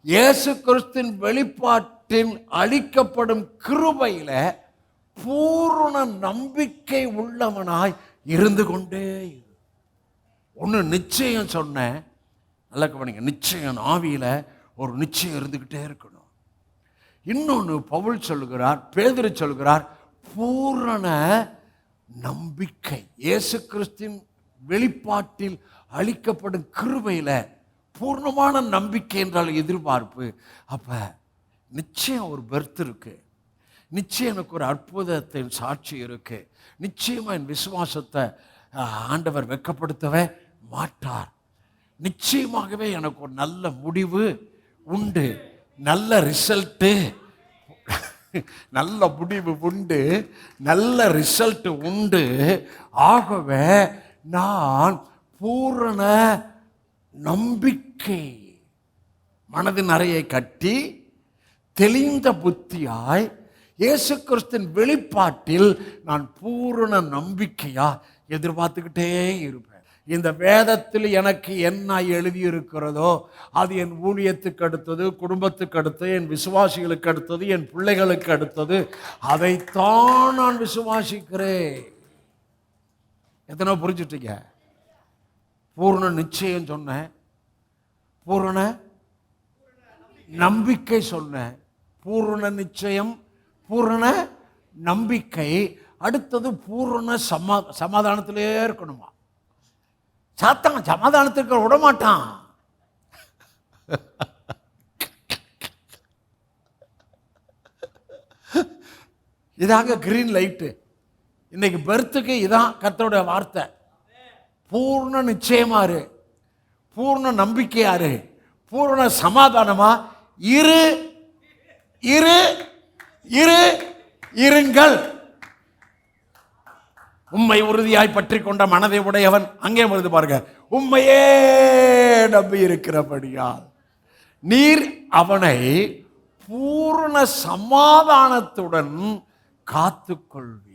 இயேசு கிறிஸ்துவின் வெளிப்பாட்டில் அளிக்கப்படும் கிருபையில பூரண நம்பிக்கை உள்ளவனாய் இருந்து கொண்டே. ஒன்று நிச்சயம் சொன்னேன், நல்லா கவனிங்க, நிச்சயம் ஆவியில ஒரு நிச்சயம் இருந்துகிட்டே இருக்கணும். இன்னொன்று பவுல் சொல்லுகிறார், பேதுரு சொல்லுகிறார், பூரண நம்பிக்கை. இயேசு கிறிஸ்துவின் வெளிப்பாட்டில் அளிக்கப்படும் கிருபையில பூர்ணமான நம்பிக்கை என்றால் எதிர்பார்ப்பு. அப்ப நிச்சயம் ஒரு பெர்த் இருக்கு, நிச்சயம் எனக்கு ஒரு அற்புதத்தின் சாட்சி இருக்கு, நிச்சயமா என் விசுவாசத்தை ஆண்டவர் வெட்கப்படுத்தவே மாட்டார், நிச்சயமாகவே எனக்கு ஒரு நல்ல முடிவு உண்டு, நல்ல ரிசல்ட்டு, நல்ல முடிவு உண்டு, நல்ல ரிசல்ட் உண்டு. ஆகவே நான் பூரண நம்பிக்கை, மனதின் அறையை கட்டி தெளிந்த புத்தியாய் இயேசு கிறிஸ்துவின் வெளிப்பாட்டில் நான் பூரண நம்பிக்கையா எதிர்பார்த்துக்கிட்டே இருப்பேன். இந்த வேதத்தில் எனக்கு என்ன எழுதியிருக்கிறதோ அது என் ஊழியத்துக்கு அடுத்தது, குடும்பத்துக்கு அடுத்தது, என் விசுவாசிகளுக்கு அடுத்தது, என் பிள்ளைகளுக்கு அடுத்தது, அதைத்தான் நான் விசுவாசிக்கிறேன். எத்தனை புரிஞ்சுட்டீங்க? பூரண நிச்சயம் சொன்னேன், பூரண நம்பிக்கை சொன்னேன். பூரண நிச்சயம், பூரண நம்பிக்கை, அடுத்தது பூரண சமாதானத்திலே இருக்கணுமா. சாத்தான் சமாதானத்துக்கு விடமாட்டான். இதாங்க கிரீன் லைட்டு. இன்னைக்கு பெர்த்துக்கு இதான் கர்த்தருடைய வார்த்தை. பூர்ண நிச்சயமாரு, பூர்ண நம்பிக்கையாரு, பூர்ண சமாதானமா இரு இரு இரு இருங்கள். உம்மை உறுதியாய் பற்றி கொண்ட மனதை உடையவன், அங்கே வருது பாருங்க, உம்மையே நம்பி இருக்கிறபடியால் நீர் அவனை பூர்ண சமாதானத்துடன் காத்துக்கொள்வீர்.